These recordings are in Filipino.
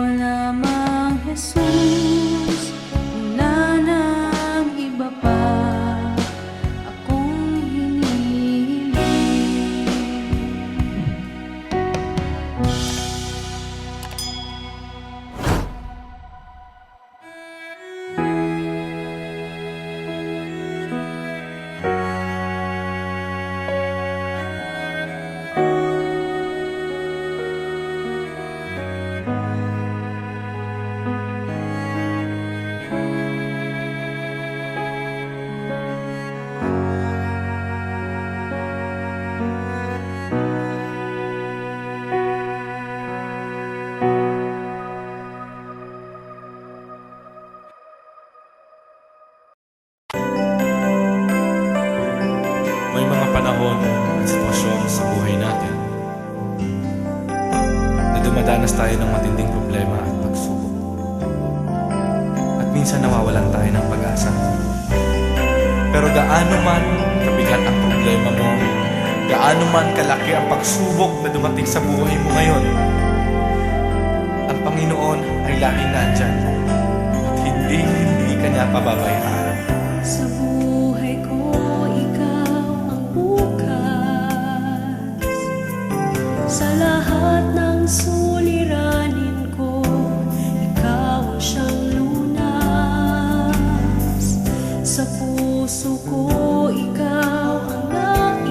lamang, Jesus, wala nang iba pa akong hinihiling. May mga panahon at sitwasyon sa buhay natin na dumadanas tayo ng matinding problema at pagsubok. At minsan nawawalan tayo ng pag-asa. Pero gaano man kabigat ang problema mo, gaano man kalaki ang pagsubok na dumating sa buhay mo ngayon, ang Panginoon ay laging nandyan at hindi ka niya pababayaan. Sa buhay ko, ikaw ang bukas. Sa lahat ng suliranin ko, ikaw ang siyang lunas. Sa puso ko, ikaw ang nais.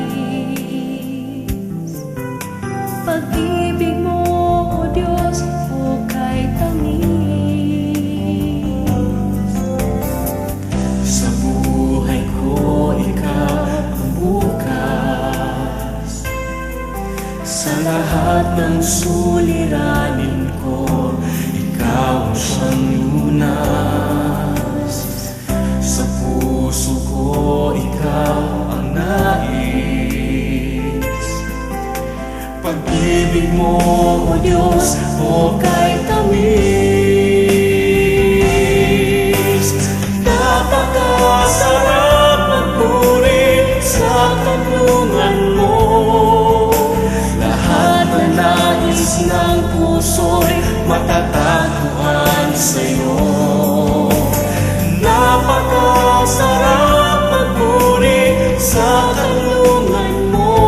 Pag-ibig mo, O Diyos, hukay tamis. Sa buhay ko, ikaw ang bukas. Sa lahat ng suliranin ko, ikaw ang siyang lunas. Sa puso ko, ikaw ang nais. Pag-ibig mo, O Diyos, hukay tamis. Napakasarap magpuri sa kanlungan mo. Lahat na nais ng puso'y matatagpuan sa'yo. Napakasarap magpuri sa kanlungan mo.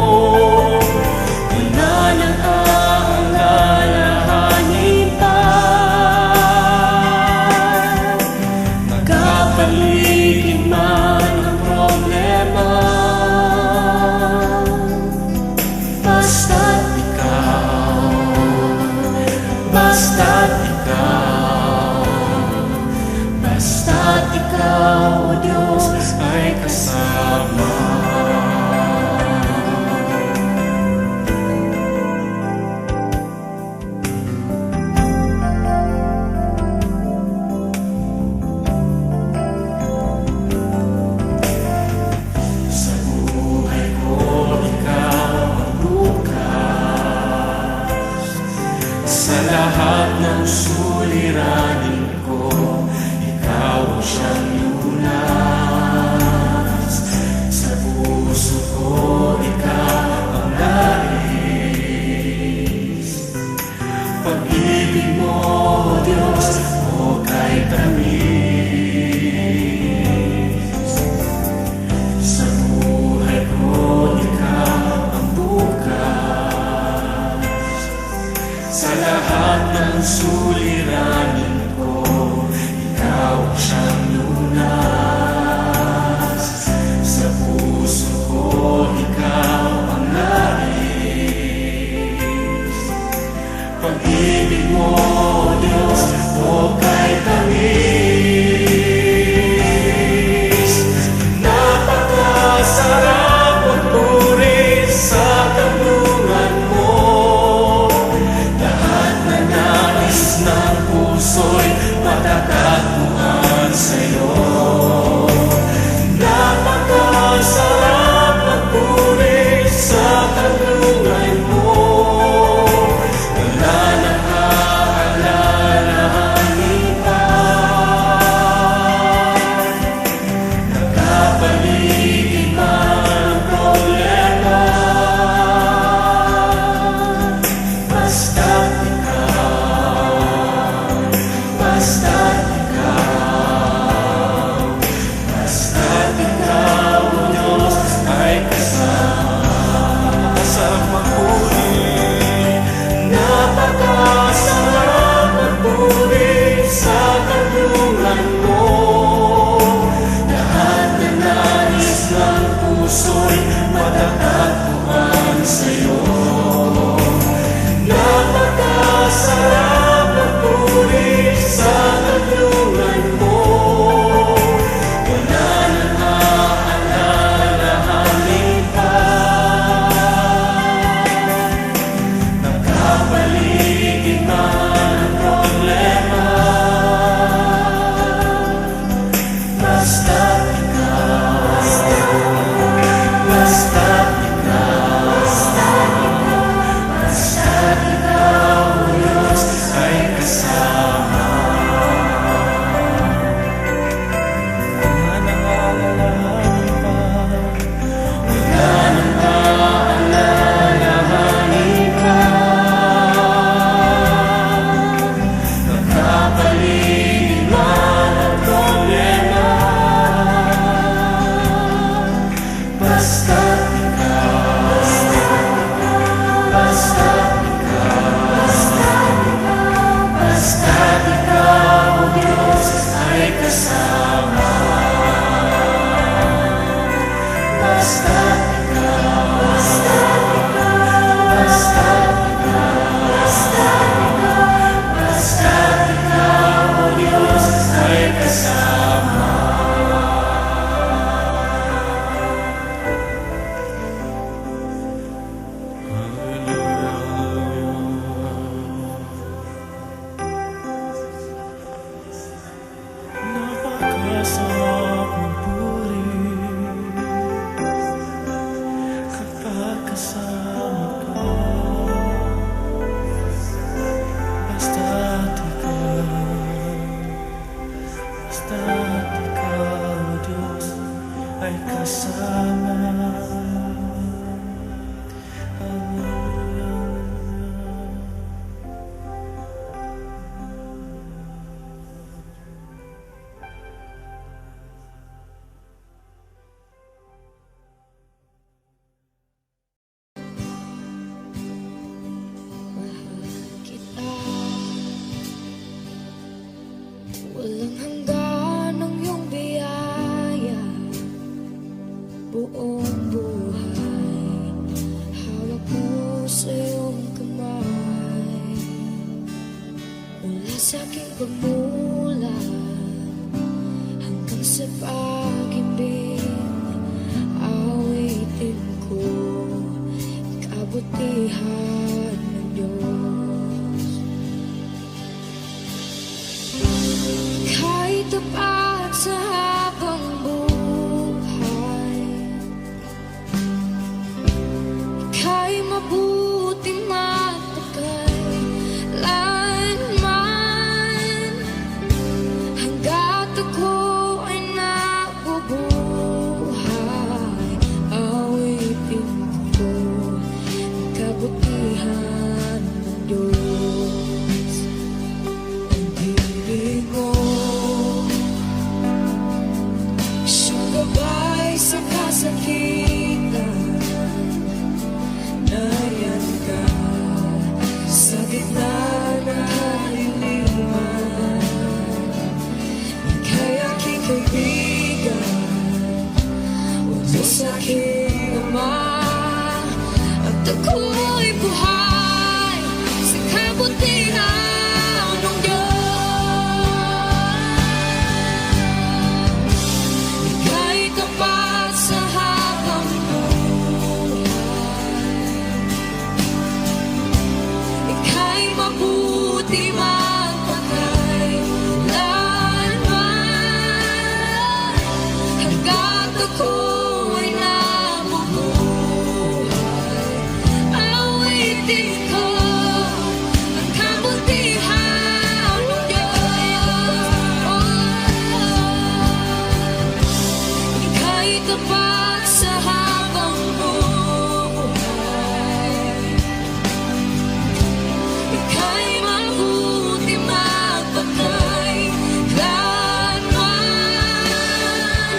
Wala nang aalalahanin pa. Nagkapaligid man ang problema, basta't ikaw, basta't ikaw, basta't ikaw, O Diyos, ay kasama. Sa buhay ko, ikaw ang bukas. Sa lahat ng suliranin ko, ikaw ang siyang lunas. Sa puso ko, ikaw ang nais. Pag-ibig mo, O Diyos, hukay tamis. Sa buhay ko, ikaw ang bukas. Sa lahat ng suliranin ko, ikaw ang siyang lunas. Sa puso ko, ikaw ang nais. Pag-ibig mo, O Diyos, hukay tamis. Napakasarap magpuri sa kanlungan mo. Lahat na nais ng puso'y matatagpuan sa'yo. Napakasarap magpuri sa kanlungan mo. Wala nang aalalahanin pa. sa'king pagmula hanggang sa pag-ibig, awitin ko kabutihan ng Diyos. Kahit tapat sa habang buhay, ika'y mabuti matagal lanman, hanggat ako ay nabubuhay, awitin ko ang kabutihan ng Diyos. Ang ibig mo, siyang gabay sa kasakitan, nariyan ka sa gitna ng kaliliman. Ika'y aking kaibigan, Diyos aking Ama, at ako'y buhay sa kabutihan ng Diyos. Ika'y tapat sa habang buhay, ika'y mabuti magpakailanman, hanggat ako ay nabubuhay, awitin ko ang kabutihan ng Diyos. Ika'y tapat sa habang buhay, ika'y mabuti magpakailanman,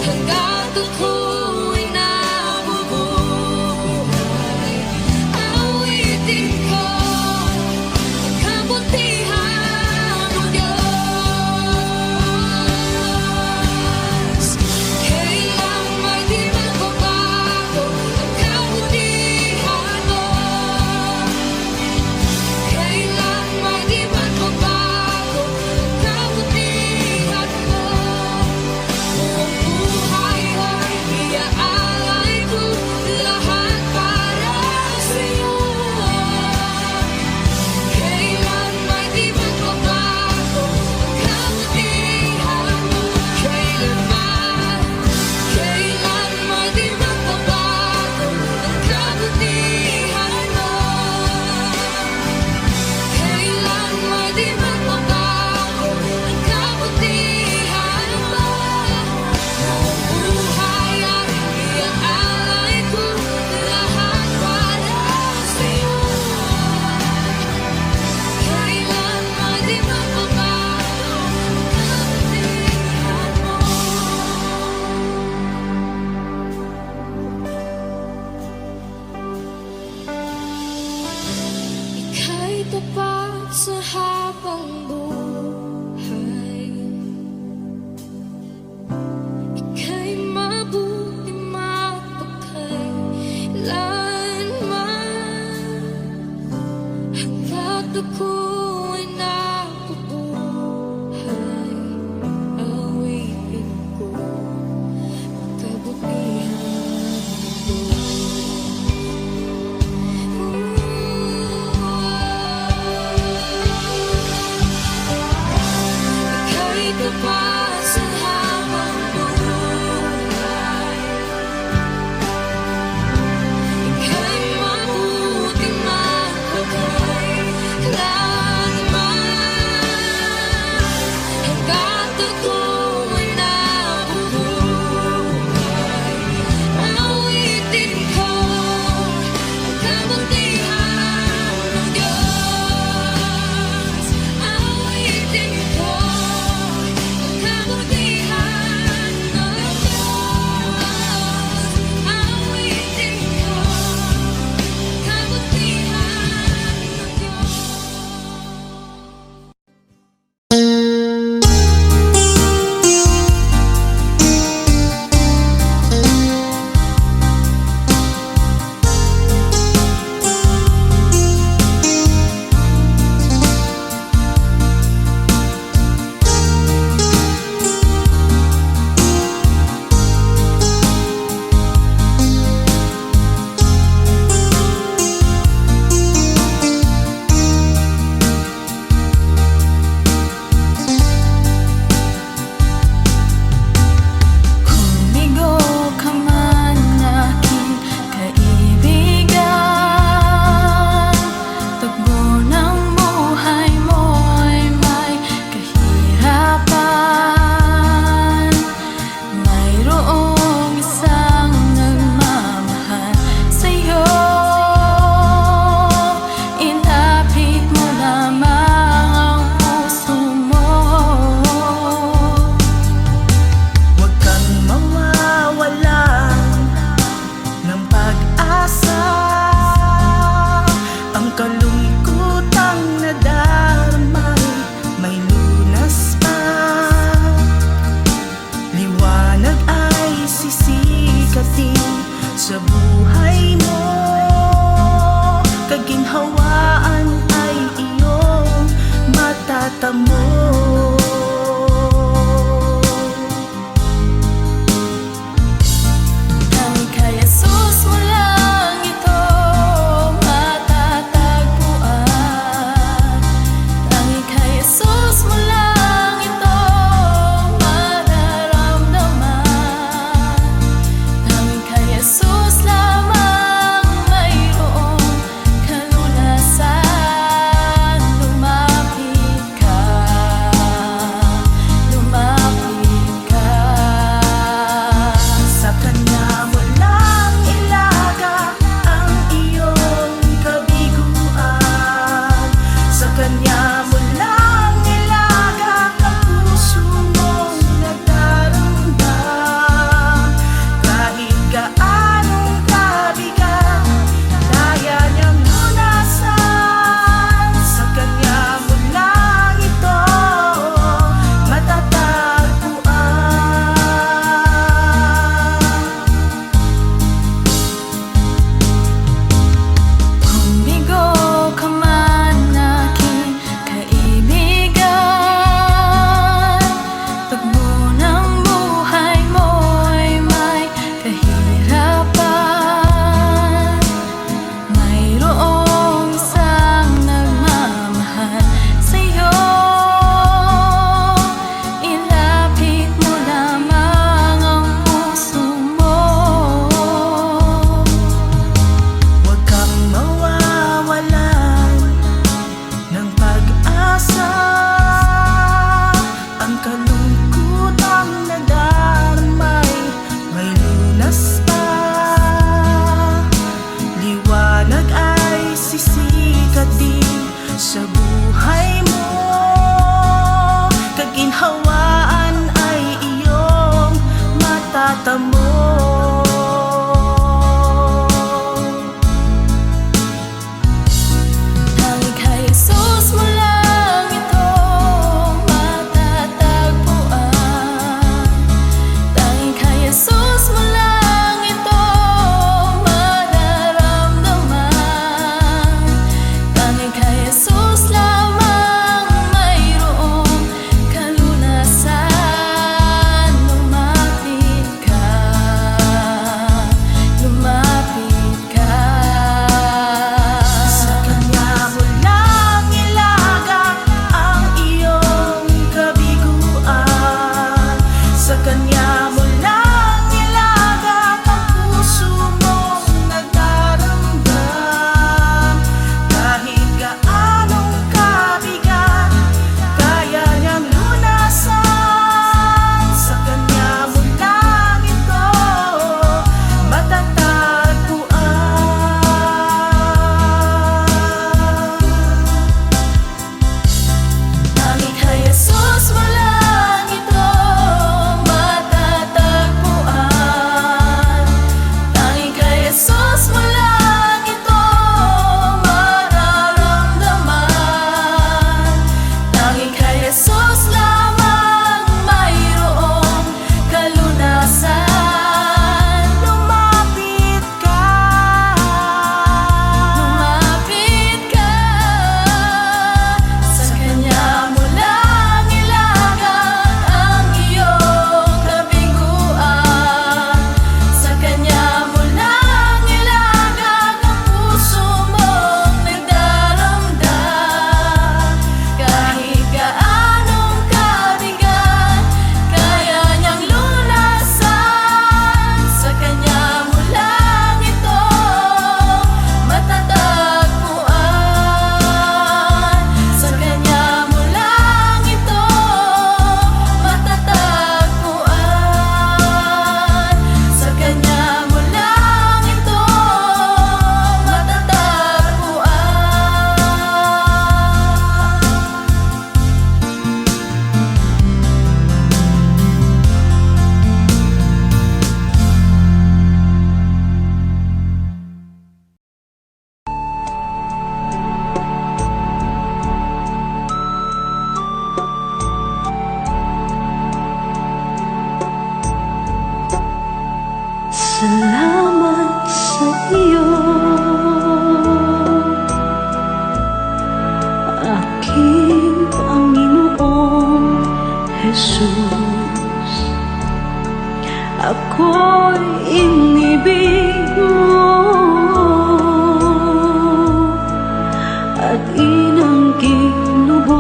hanggat ako'y nabubuhay, awitin ko ang kabutihan ng Diyos. Kailang may di magbabago ang kabutihan mo, kailan may di magbabago ang kabutihan mo. Buong buhay ay iaalay ko lahat para sa'yo. Kailan may di magbabago ang kabutihan mo, kailan may di magbabago ang kabutihan mo, kailan may di magbabago ang kabutihan mo. Buong buhay ay iaalay ko lahat para sa'yo. Kailan may di magbabago ang kabutihan mo. Ika'y tapat sa habang buhay, ika'y mabuti magpakailanman, hanggat ako'y nabubuhay, awitin ko ang kabutihan ng Ika'y tapat sa habang buhay, ika'y mabuti magpakailanman, sa buhay mo. Kaginhawaan ay iyong matatamo. Tanging kay Jesus mo lang ito matatagpuan. Tanging kay Jesus mo lang ito mararamdaman. Tanging kay Jesus lamang mayroong kalunasan. Lumapit ka, lumapit ka. Sa Kanya mo lang ilagak ang iyong kabiguan. Sa Kanya mo lang ilagak ang puso mong nagdaramdam. Kahit gaanong kabigat, kaya niyang lunasan. Sa Kanya mo lang ito matatagpuan. Tanging kay Jesus mo lang ito matatagpuan. Tanging kay Jesus mo lang ito mararamdaman. Tanging kay Jesus lamang mayroong kalunasan. Lumapit ka, lumapit ka. Sa Kanya mo lang ilagak ang iyong kabiguan. Sa Kanya mo lang ilagak ang puso mong nagdaramdam. Kahit gaanong kabigat, kaya niyang lunasan. Sa Kanya mo lang ito matatagpuan. Sa Kanya mo lang ito matatagpuan. Sa Kanya mo lang ito Salamat sa iyo, aking Panginoong Jesus. Ako'y inibig mo at inangking lubos.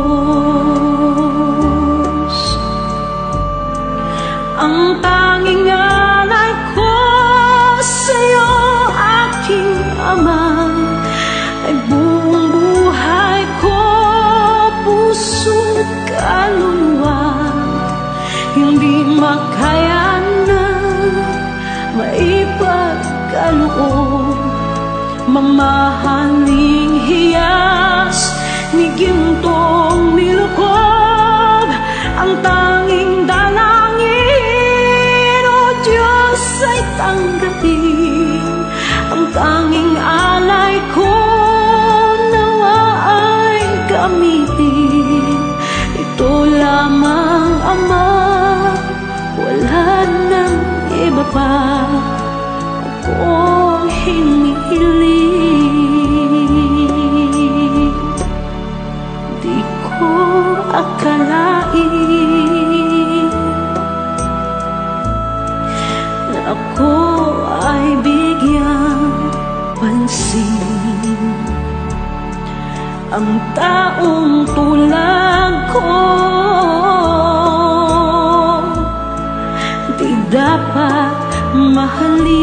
Ang tanging alay ko sa'yo, aking Ama, ay buong buhay ko, puso't kaluluwa. Hindi makayanan, maipagkaloob, mamahaling hiyas ni gintong nilukob. Ang tanging dalangin, O Diyos, ay tanggapin. Ang tanging alay ko nawa ay gamitin. Ito lamang, Ama, wala nang iba pa akong hinihiling. Di ko akalain na ako ay bigyang pansin. Ang taong tulad ko di dapat mahalin.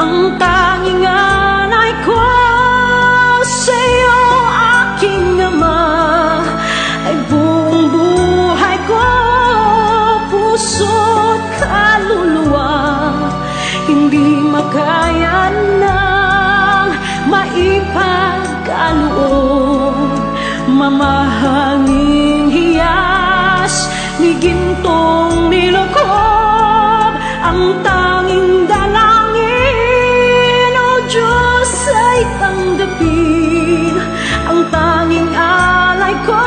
Ang tanging anay ko sa'yo, aking Ama, ay buong buhay ko, puso't kaluluwa. Hindi makaya ng kaloob, mamahaling hiyas ni gintong nilokob. Ang tanging dalangin, O Diyos, ay tanggapin. Ang tanging alay ko,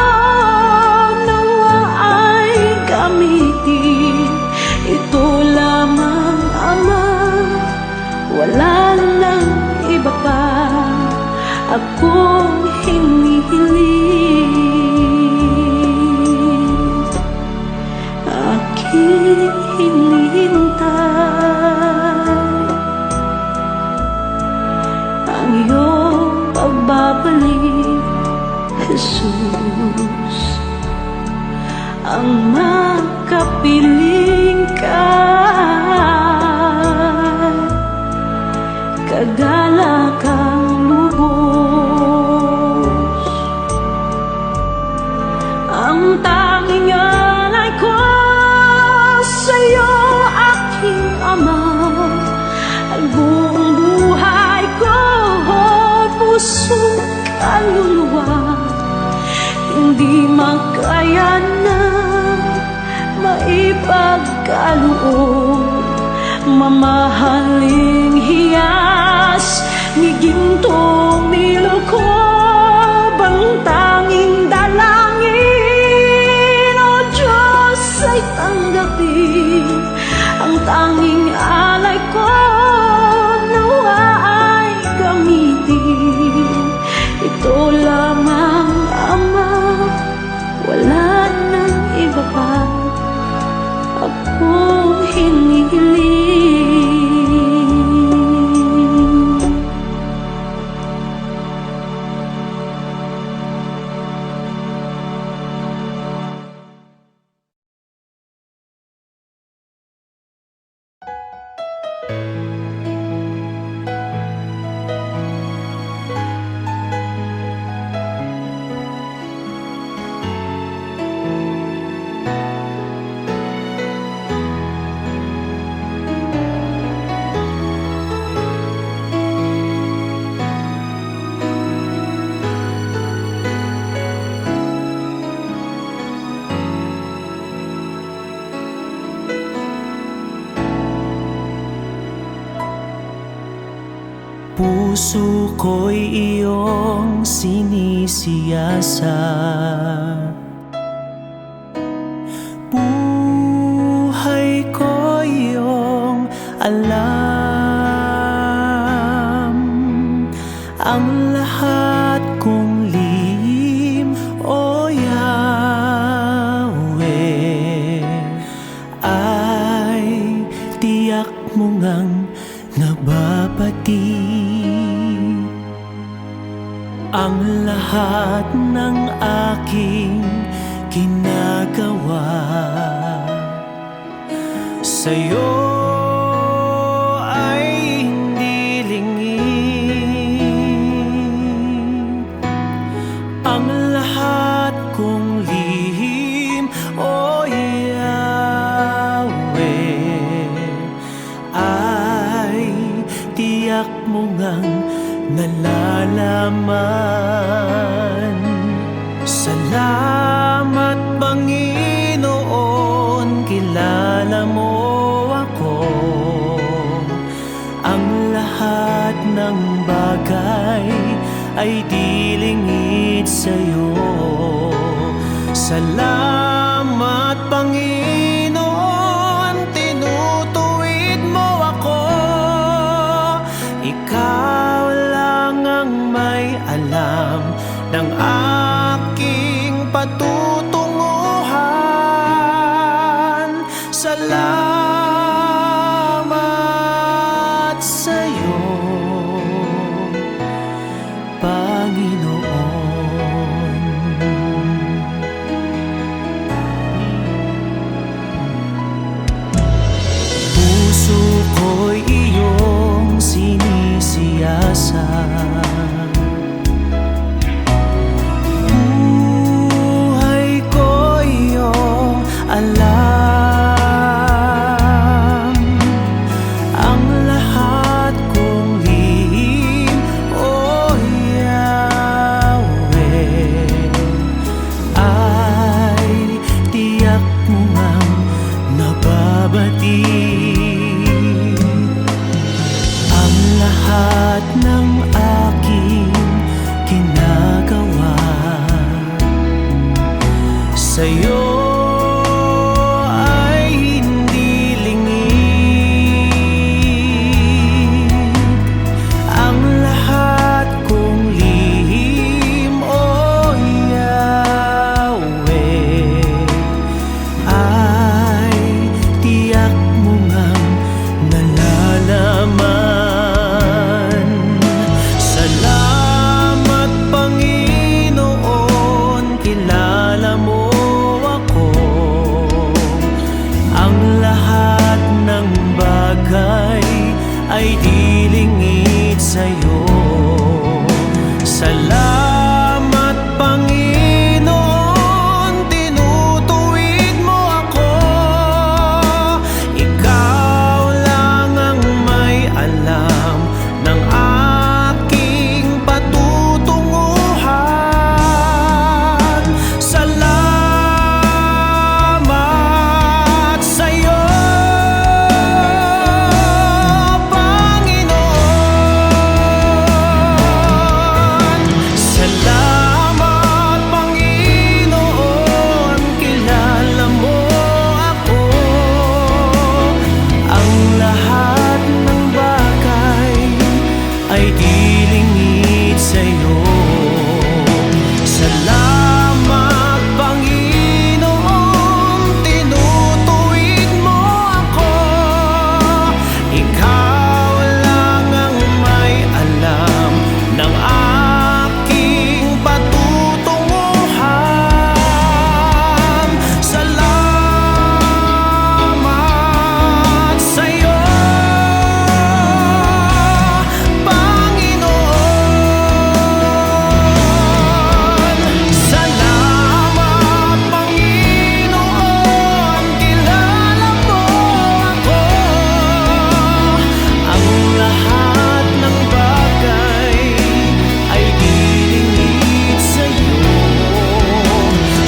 nawa ay gamitin. Ito lamang, Ama, wala nang iba pa akong hinihiling. Aking hinihintay ang iyong pagbabalik, Jesus. Ang makapiling ka, kagalakang lubos. Ang tanging alay ko sa'yo, aking Ama, ay buong buhay ko, puso, kaluluwa. Hindi makayanan, maipagkaloob, mamahaling hiyas ni gintong nilokob. Ang tanging dalangin, O Diyos, ay tanggapin. Ang tanging alay ko, nawa ay gamitin. Ito lamang, Ama, wala nang iba pa akong hinihiling. Puso ko'y iyong sinisiyasat, buhay ko iyong alam. Ang lahat kong lihim, O Yahweh, ay tiyak mo ngang nababati. Ang lahat ng aking ginagawa sa'yo ay hindi lingid. Ang lahat kong lihim, O Yahweh, ay tiyak mo ngang nalalaman. Salamat, Panginoon, kilala mo ako. Ang lahat ng bagay ay di lingid sa'yo. Salamat, Panginoon, tinutuwid mo ako. Ikaw lang ang may alam ng aking patutunguhan. Salamat sa'yo, Panginoon. Puso ko'y iyong sinisiyasat, buhay ko iyong alam. Ang lahat kong lihim, O Yahweh, Salamat Panginoon, tinutuwid mo ako. Ikaw lang ang may alam ng aking patutunguhan. Salamat sa'yo, Panginoon. Salamat Panginoon, kilala mo ako. Ang lahat ng bagay ay dilingid sa'yo. Salamat Panginoon, tinutuwid mo ako. Ikaw lang ang may alam ng aking patutunguhan. Salamat sa'yo, Panginoon. Salamat Panginoon, kilala mo ako. Ang lahat ng bagay ay dilingid sa'yo.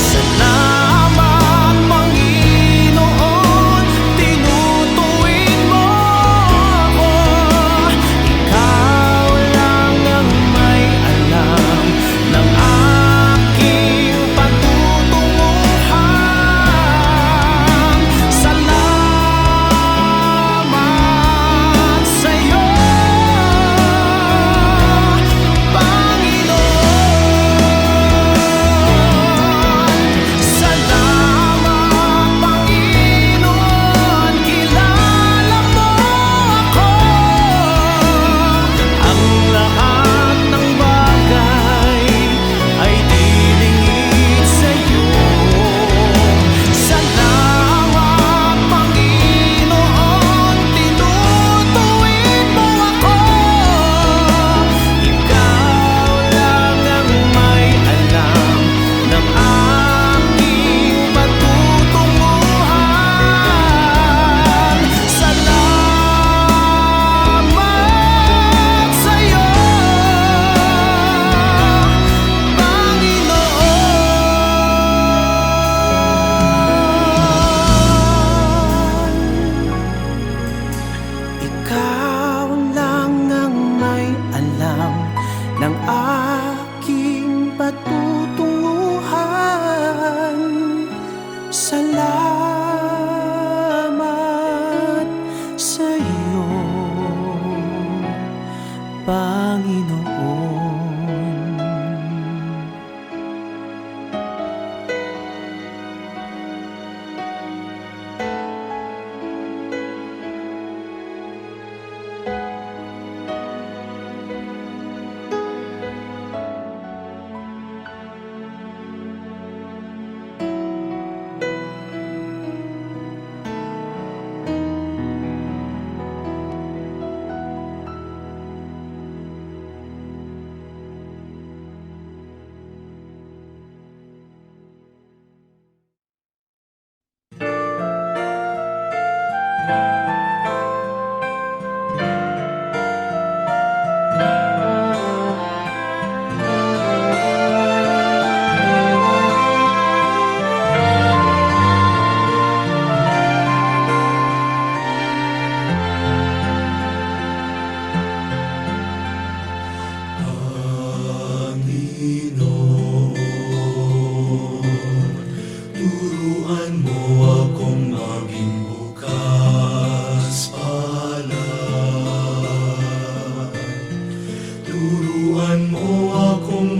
Salamat Panginoon, tinutuwid mo ako. Ikaw lang ang may alam ng aking patutunguhan. Salamat sa'yo, Panginoon. Salamat Panginoon, kilala mo ako. Ang lahat ng bagay ay dilingid sa'yo. Salamat Panginoon, tinutuwid mo ako. Ikaw lang ang may alam ng aking patutunguhan. Salamat sa'yo, Panginoon. Ikaw lang ang may alam ng aking patutunguhan. Salamat sa'yo, Panginoon.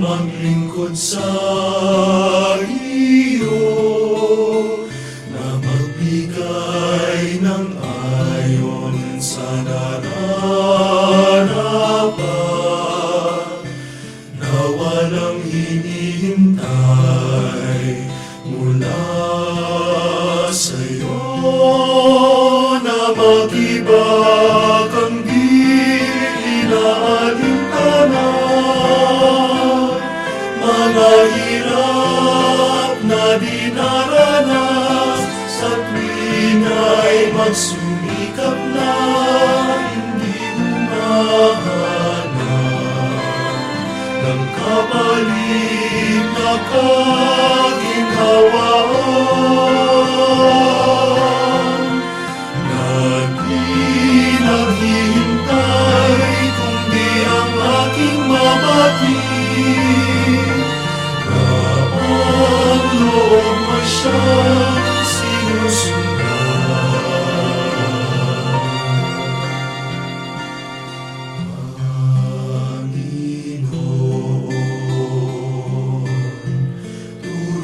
maglingkod sa iyo, na magbigay ng ayon sa nararapat, na walang hinihintay mula sa iyo, na mag-ibag ang di inaalintanan. kapalit na kaginhawaan na di naghihintay kundi ang aking mabati na ang loob mo siyang sinusundan.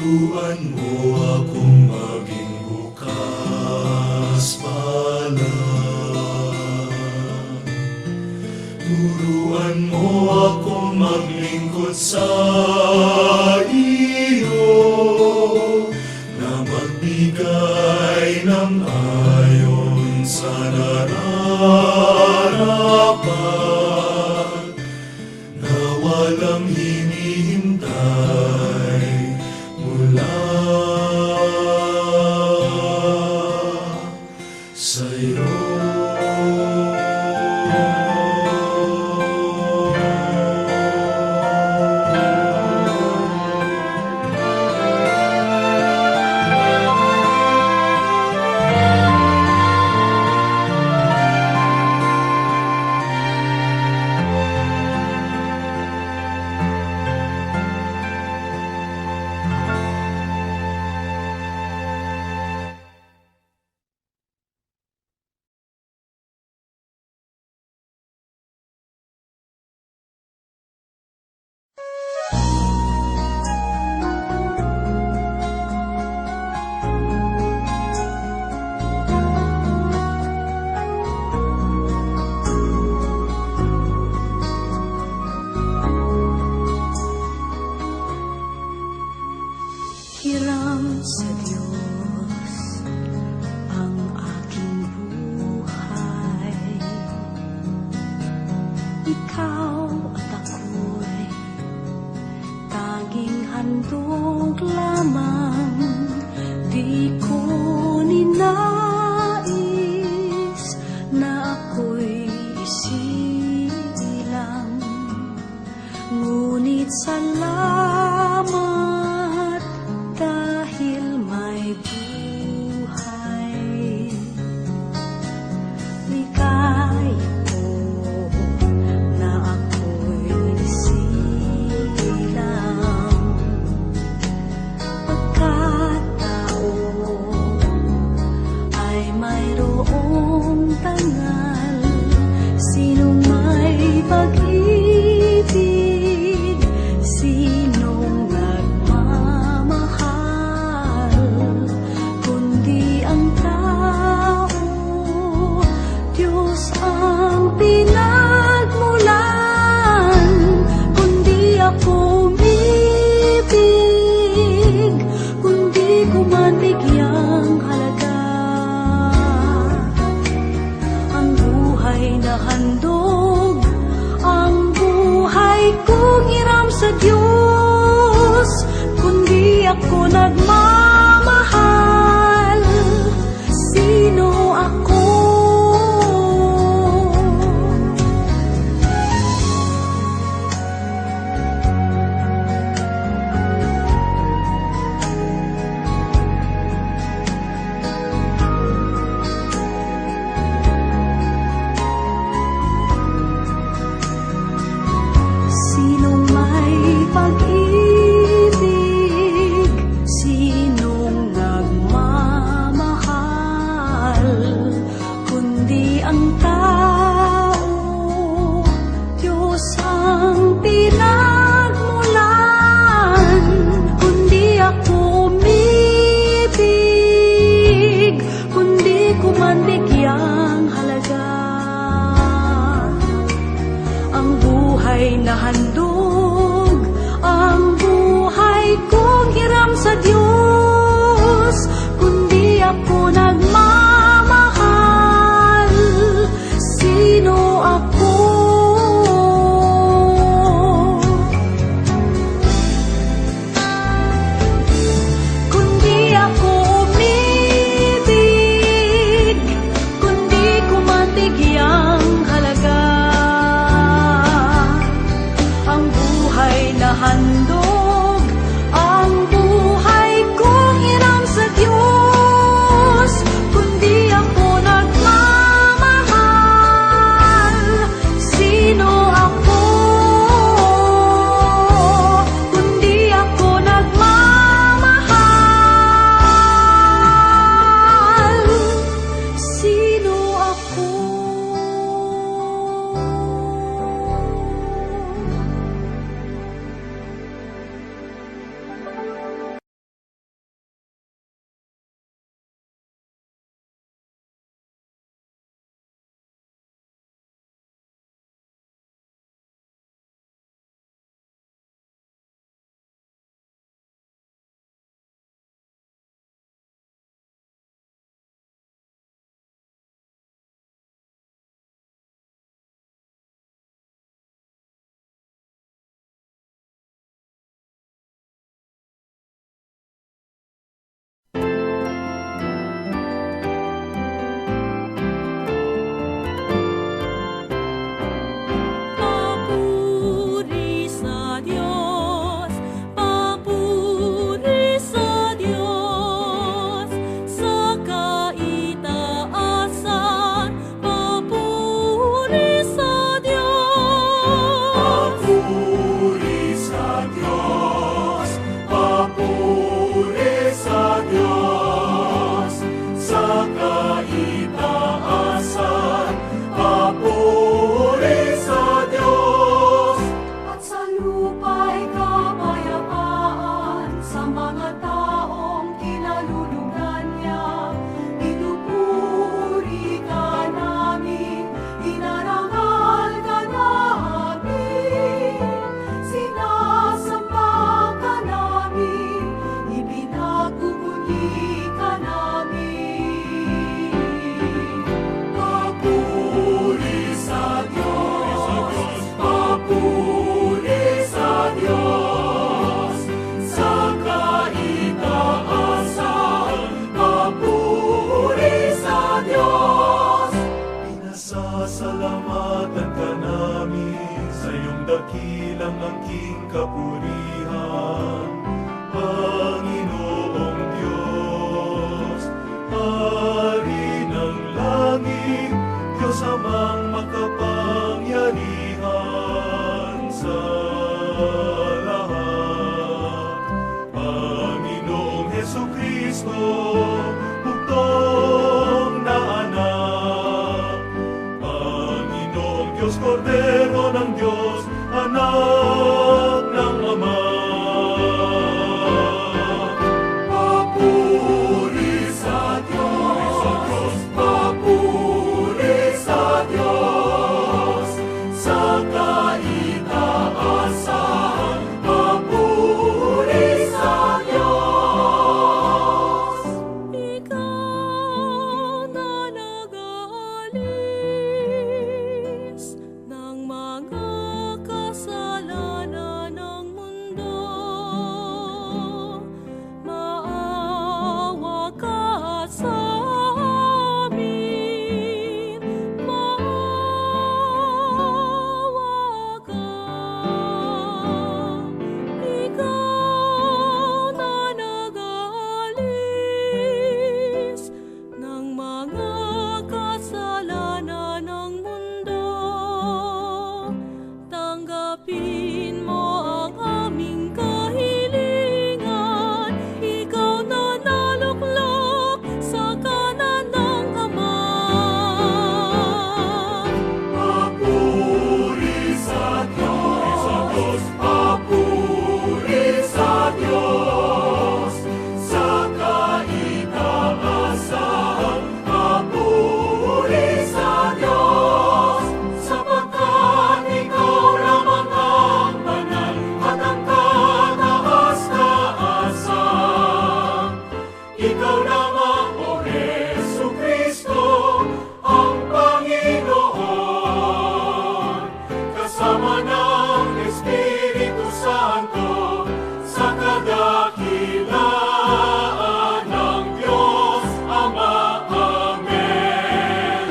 Turuan mo akong maging bukas palad. Turuan mo akong maglingkod sa iyo, na magbigay ng ayon sa nararapat, na walang hinihintay mula sa'yo. Hiram sa Diyos ang aking buhay. Ikaw at ako'y tanging handog lamang. Di ko ninais na ako'y isilang, ngunit salamat dahil may buhay. Ligaya ko na ako'y silang, pagkatao ay mayroong tangal. Sinong may pag-ibig, sinong nagmamahal, kundi ang tao, Diyos ang pinagmulan. Kundi ako umibig, kundi ko man bigyang halaga ang buhay na handog, ang buhay kong hiram sa Diyos. Kundi ako nagmamahal, sino ako? Sinong may pag-ibig, lang aking kapurihan, Panginoong Diyos, Hari ng langit, Diyos amang makapangyarihan sa lahat. Panginoong Hesukristo, bugtong na anak, Panginoong Diyos, Kordero ng Diyos, anak ng Ama. Papuri sa Diyos, papuri sa Diyos, sa kaitaasan, papuri sa Diyos. Ikaw na nag-aalis ng mga kasalanan ng mundo, maawa ka sa amin, maawa ka. Ikaw na nag-aalis ng mga kasalanan ng mundo, tanggapin mo ang aming kahilingan. Ikaw na naluklok sa kanan ng Ama. Papuri sa Diyos, papuri sa Diyos, sa kaitaasan, papuri sa Diyos, sapagkat ikaw lamang ang banal at ang kataas-taasan. Ikaw lamang, O Hesukristo, ang Panginoon, kasama ng Espiritu Santo, sa kadakilaan ng Diyos Ama. Amen.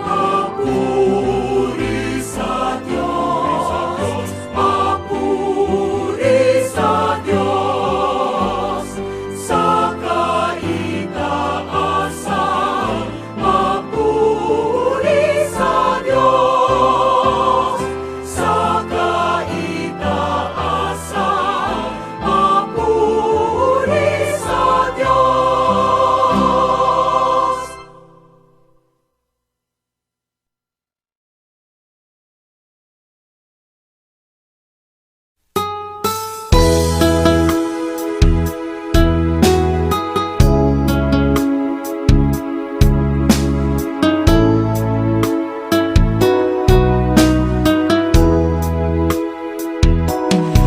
Papuri sa Diyos, papuri sa Diyos, sa kaitaasan, papuri sa Diyos, sa kaitaasan, papuri sa Diyos.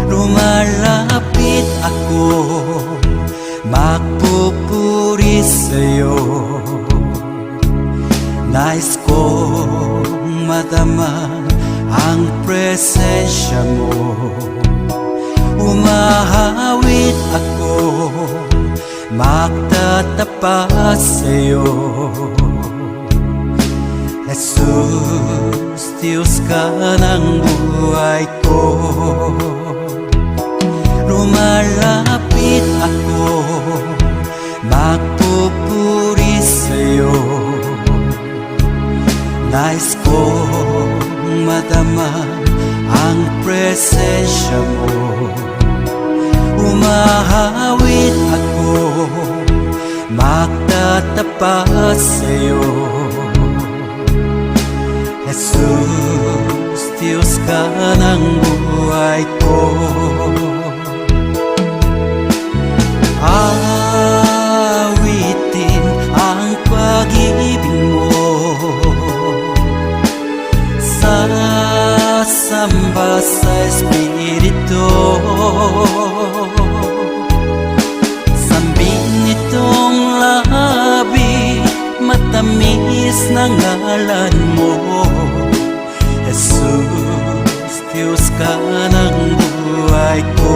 Lumalapit ako, magpupuri sa'yo. Nais kong madama ang presensya mo. Umahawit ako, magtatapat sa'yo. Jesus, Diyos ka ng buhay ko. Lumalapit ako, magpupuri sa'yo. Nais kong madama ang presensya mo. Umahawit ako, magtatapat sa'yo. Jesus, Diyos ka ng buhay ko. Awitin ang pag-ibig mo, sasamba sa Espiritu. Sambin nitong labi, matamis na ngalan mo. Jesus, Diyos ka ng buhay ko.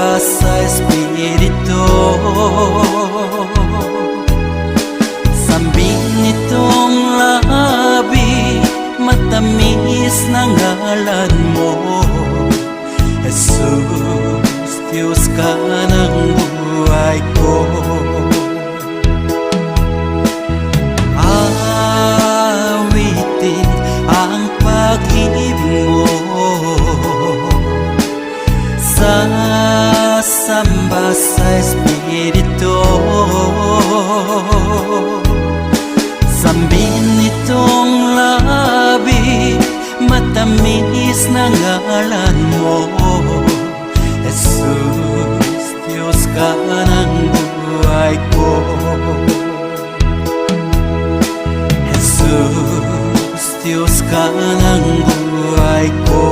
samba sa espiritu. Sambing nitong labi, matamis na ngalan mo. Jesus, Diyos ka ng buhay ko. Awitin ang pag-ibig mo, sasamba sa espiritu. Sambin nitong labi, matamis na ngalan mo. Jesus, Diyos ka ng buhay ko. Jesus, Diyos ka ng buhay ko.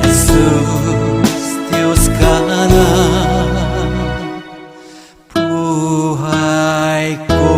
Jesus, Diyos ka ng buhay ko.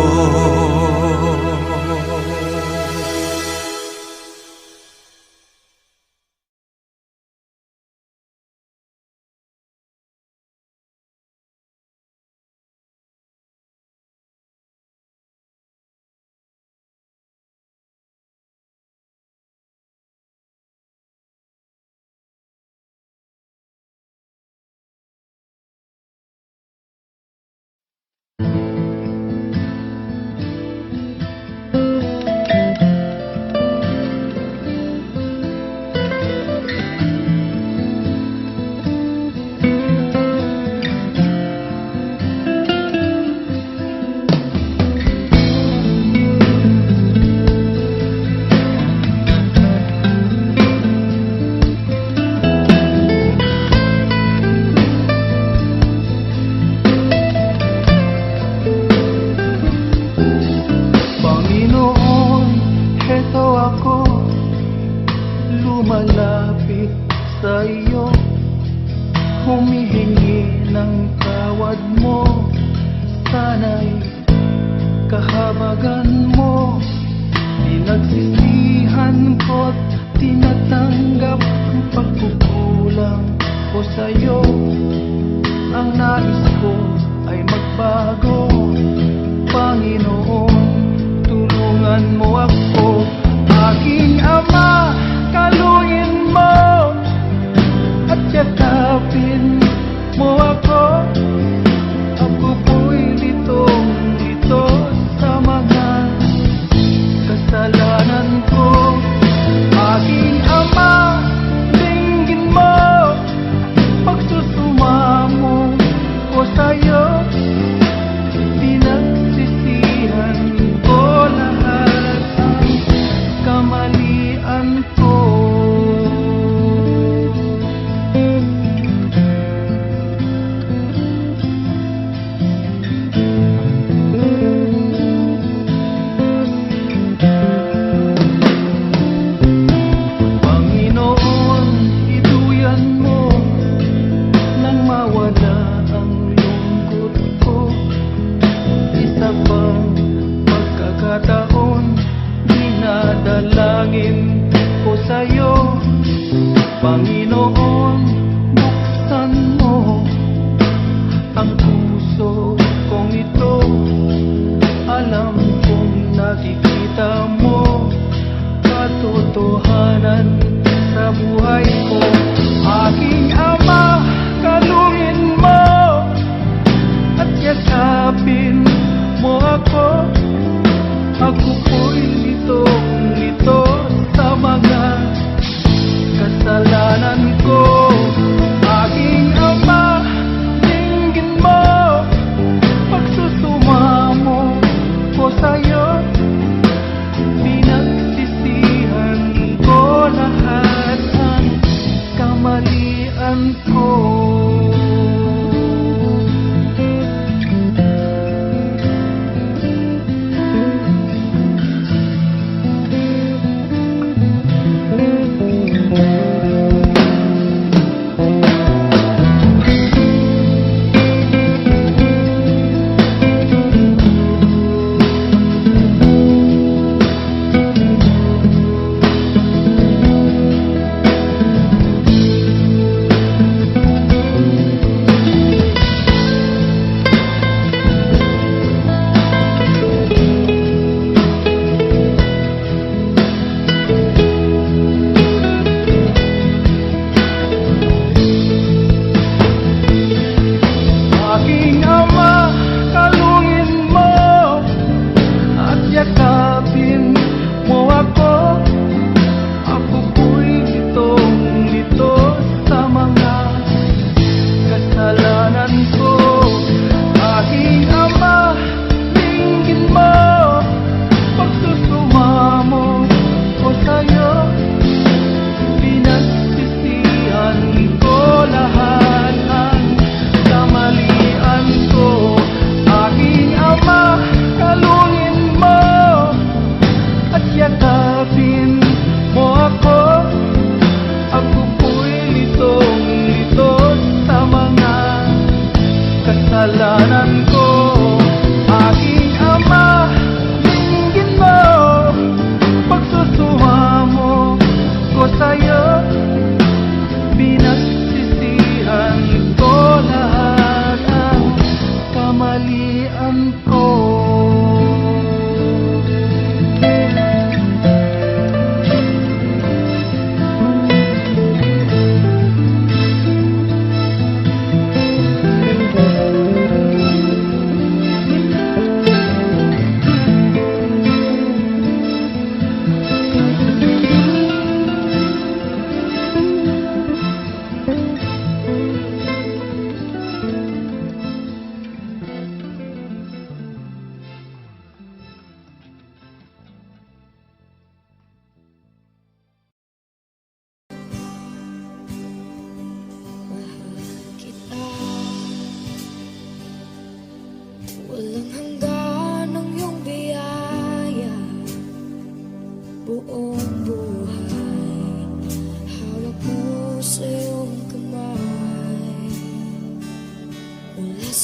Lumalapit sa iyo, humihingi ng tawad mo. Sana'y kahabagan mo. Pinagsisihan ko't tinatanggap ang pagkukulang ko sa'yo. Ang nais ko ay magbago. Panginoon, tulungan mo ako. Aking Ama, kaluin mo at yakapin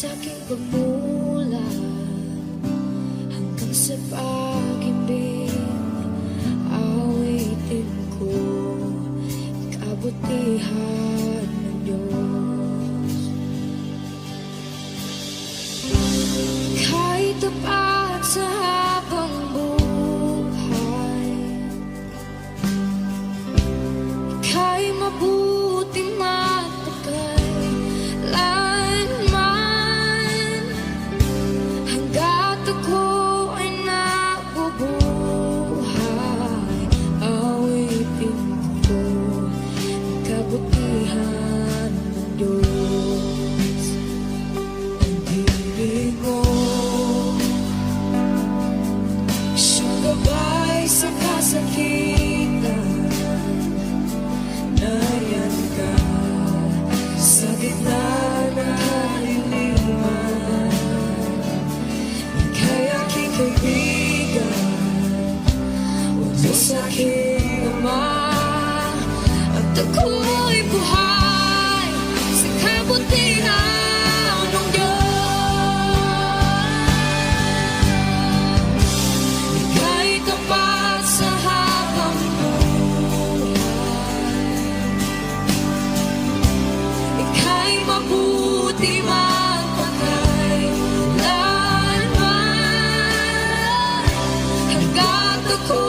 sa aking pagmulat hanggang sa pag-ibig. Awitin ko kabutihan ng Diyos. Kahit tapat sa habang buhay, ika'y mabuti magpakailanman. Hanggat ako ay nabubuhay, awitin ko ang kabutihan ng Diyos. Ang ibig mo, siyang gabay sa kasakitan. Nariyan ka sa gitna ng kaliliman. Ika'y aking kaibigan, Diyos aking Ama, at ako'y buhay sa kabutihan ng Diyos. Ika'y tapat sa habang buhay, ika'y mabuti magpakailanman. Hanggat ako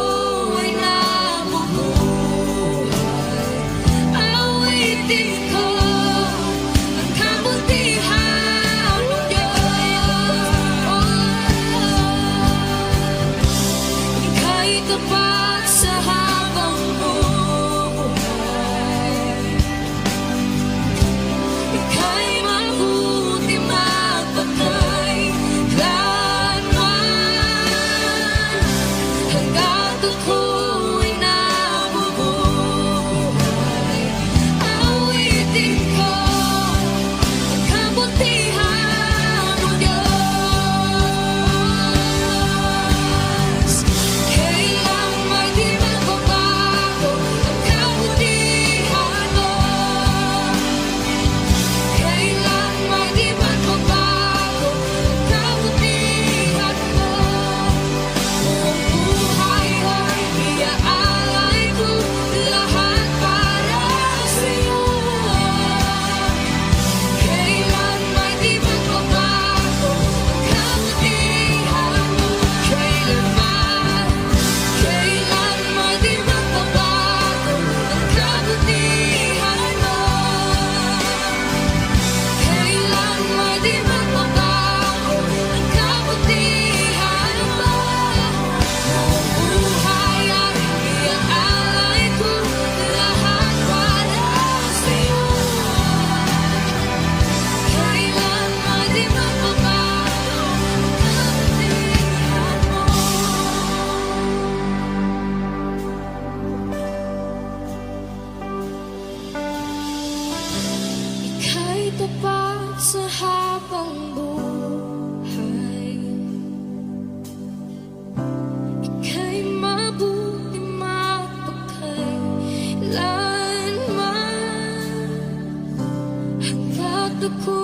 ay nabubuhay, awitin ko ang kabutihan ng Diyos. Ika'y tapat sa habang buhay, ika'y mabuti magpakailanman. Hanggat ako ay nabubuhay, awitin ko ang kabutihan ng Diyos. Kailan may di magbabago ang kabutihan mo. Kailan may di magbabago ang kabutihan mo. Buong buhay ay iaalay ko lahat para sa'yo. Kailan may di magbabago ang kabutihan mo. Kailan may di magbabago ang kabutihan mo. Kailan may di magbabago ang kabutihan mo. Buong buhay ay iaalay ko lahat para sa'yo. Kailan may di magbabago ang kabutihan mo. Ika'y tapat sa habang buhay, ika'y mabuti magpakailanman. Hanggat ako